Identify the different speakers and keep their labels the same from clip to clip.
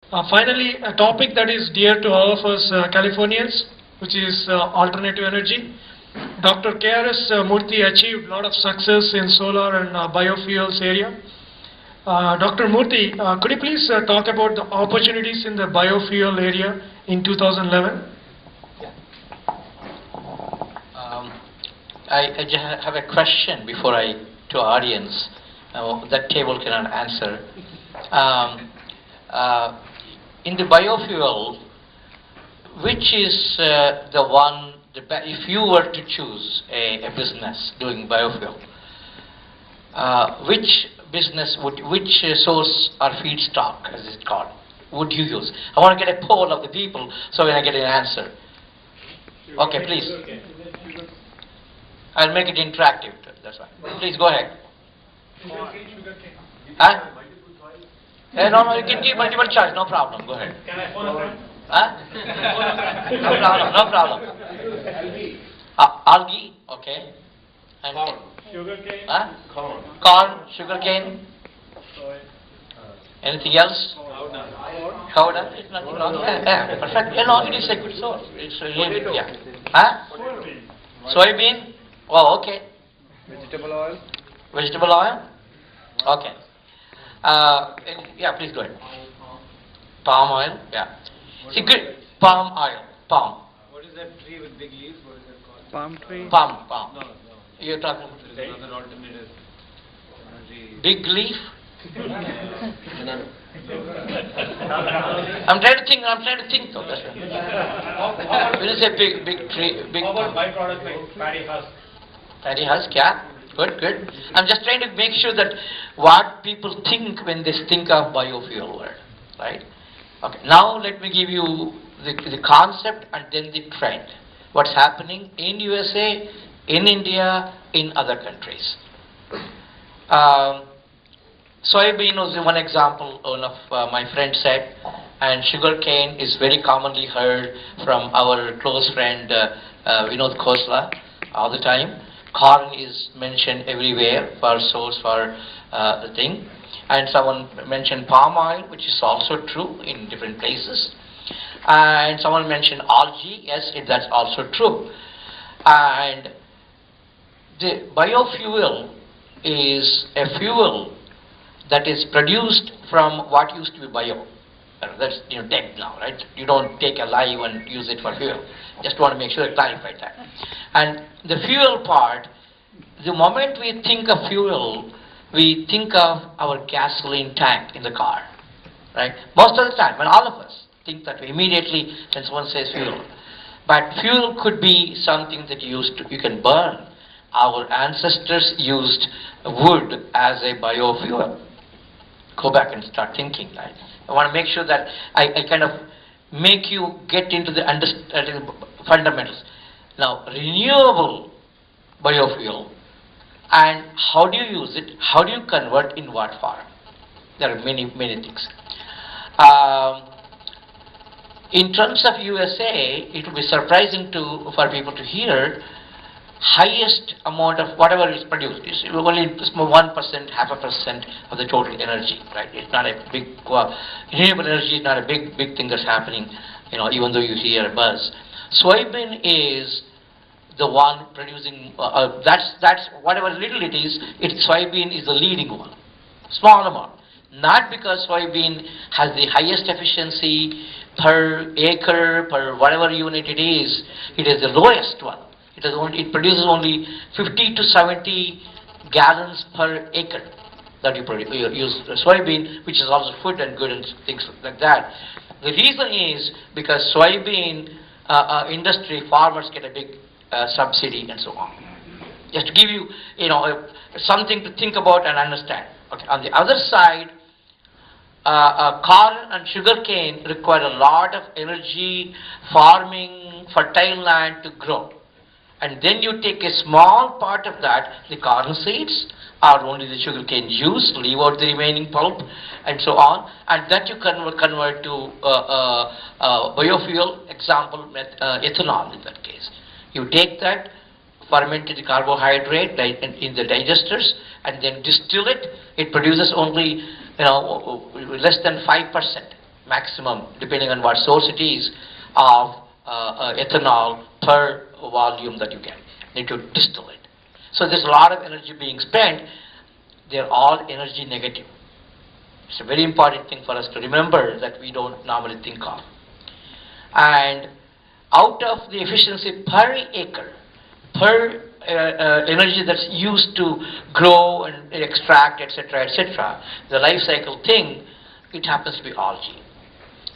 Speaker 1: Finally, a topic that is dear to all of us Californians, which is alternative energy. Dr. KRS Murthy achieved a lot of success in solar and biofuels area. Dr. Murthy, could you please talk about the opportunities in the biofuel area in 2011?
Speaker 2: I just have a question before to audience. That table cannot answer. In the biofuel, which is the one, if you were to choose a business doing biofuel, which business which source or feedstock, as it's called, would you use? I want to get a poll of the people so when I get an answer. Okay, please. I'll make it interactive. That's why. Please go ahead. Huh? No, you can give multiple choice. No problem. Go ahead.
Speaker 3: Can I phone a friend?
Speaker 2: Huh? No problem. Algae. Okay. And
Speaker 3: Corn. Sugarcane.
Speaker 2: Huh?
Speaker 3: Corn.
Speaker 2: Corn, sugarcane. Anything else? Powder. It's nothing wrong. Yeah, perfect. It is a good source. It's really, yeah. Huh? Soybean. Oh, okay.
Speaker 4: Vegetable oil.
Speaker 2: Vegetable oil. Okay. Yeah, please go ahead. Palm oil. Yeah. See, good. Palm oil. Palm.
Speaker 3: What is that tree with big leaves? What is that called?
Speaker 4: Palm tree.
Speaker 2: Palm.
Speaker 3: No.
Speaker 2: You're talking
Speaker 3: There is another alternative.
Speaker 2: big leaf. I'm trying to think though. That's right. When you say big tree, big.
Speaker 3: How about byproduct like paddy husk?
Speaker 2: Paddy husk, yeah. Good. I'm just trying to make sure that what people think when they think of biofuel word, right? Okay. Now let me give you the concept and then the trend. What's happening in USA, in India, in other countries. Soybean was one example, one of my friends said, and sugarcane is very commonly heard from our close friend Vinod Khosla all the time. Corn is mentioned everywhere for source for the thing. And someone mentioned palm oil, which is also true in different places. And someone mentioned algae, yes, that's also true. And the biofuel is a fuel that is produced from what used to be bio. That's dead now, right? You don't take alive and use it for fuel. Just want to make sure I clarify that. And the fuel part, the moment we think of fuel, we think of our gasoline tank in the car, right? Most of the time, when all of us think that immediately when someone says fuel. But fuel could be something that you can burn. Our ancestors used wood as a biofuel. Go back and start thinking, right? I want to make sure that I kind of make you get into the fundamentals. Now, renewable biofuel, and how do you use it? How do you convert in what form? There are many things. In terms of USA, it will be surprising for people to hear highest amount of whatever is produced is only 1%, 0.5% of the total energy, right? It's not a big, renewable energy is not a big thing that's happening, even though you hear a buzz. Soybean is the one producing, that's whatever little it is, soybean is the leading one. Small amount. Not because soybean has the highest efficiency per acre, per whatever unit it is the lowest one. It produces only 50 to 70 gallons per acre that you use soybean, which is also food and good and things like that. The reason is because soybean industry farmers get a big subsidy and so on. Just to give you, something to think about and understand. Okay. On the other side, corn and sugarcane require a lot of energy, farming, fertile land to grow. And then you take a small part of that, the corn seeds, or only the sugarcane juice, leave out the remaining pulp, and so on, and that you convert to biofuel, example, ethanol in that case. You take that, fermented carbohydrate in the digesters, and then distill it. It produces only less than 5%. maximum, depending on what source it is, of ethanol per volume that you get. Need to distill it. So there's a lot of energy being spent. They're all energy negative. It's a very important thing for us to remember that we don't normally think of. And out of the efficiency per acre, per energy that's used to grow and extract, etc., the life cycle thing, it happens to be algae.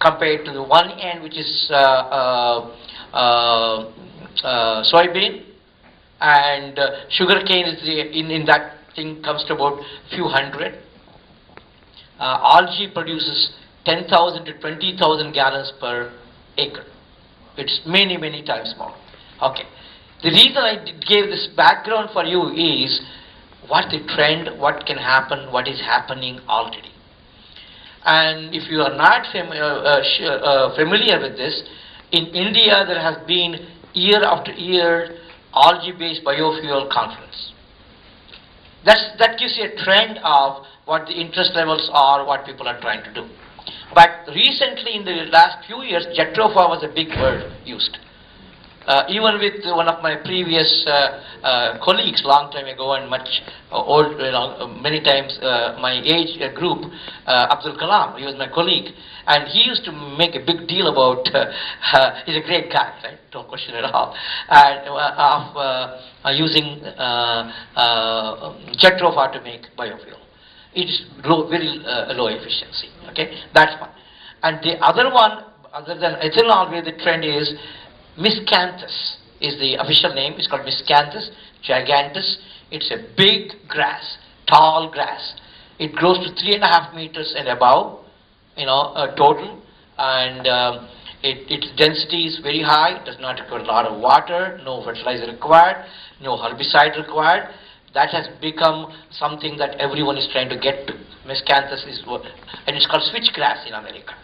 Speaker 2: Compared to the one end, which is soybean, and sugarcane is in that thing comes to about few hundred. Algae produces 10,000 to 20,000 gallons per acre. It's many, many times more. Okay. The reason I gave this background for you is what the trend, what can happen, what is happening already. And if you are not familiar with this, in India there has been year after year algae-based biofuel conference. That gives you a trend of what the interest levels are, what people are trying to do. But recently, in the last few years, Jatropha was a big word used. Even with one of my previous colleagues, long time ago and much old, many times my age group, Abdul Kalam, he was my colleague, and he used to make a big deal about. He's a great guy, right? Don't question at all. And of using Jatropha to make biofuel. It's very low efficiency. Okay, that's one. And the other one, other than ethanol, where the trend is Miscanthus is the official name. It's called Miscanthus gigantus. It's a big grass, tall grass. It grows to 3.5 meters and above, total, and its density is very high. It does not require a lot of water, no fertilizer required, no herbicide required. That has become something that everyone is trying to get to. Miscanthus is what, and it's called switchgrass in America.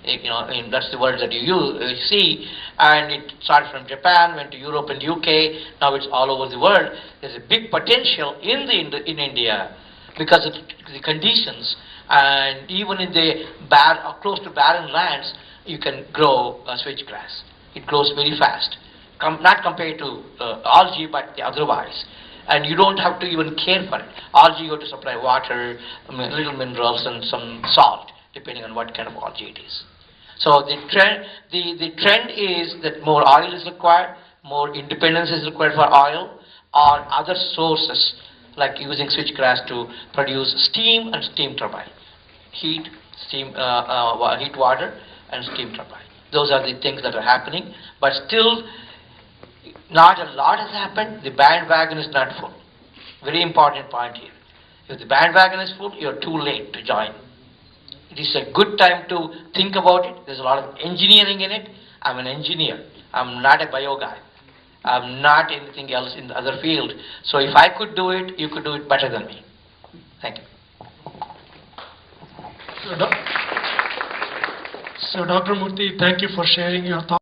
Speaker 2: That's the word that you see, and it started from Japan, went to Europe and UK, now it's all over the world. There's a big potential in India because of the conditions, and even in the close to barren lands, you can grow switchgrass. It grows very fast, not compared to algae, but otherwise. And you don't have to even care for it. Algae, you have to supply water, little minerals, and some salt, depending on what kind of algae it is. So the trend is that more oil is required, more independence is required for oil, or other sources like using switchgrass to produce steam and steam turbine, heat water and steam turbine. Those are the things that are happening, but still not a lot has happened. The bandwagon is not full. Very important point here. If the bandwagon is full, you're too late to join. It is a good time to think about it. There's a lot of engineering in it. I'm an engineer. I'm not a bio guy. I'm not anything else in the other field. So if I could do it, you could do it better than me. Thank you.
Speaker 1: So Dr. Murthy, thank you for sharing your thoughts.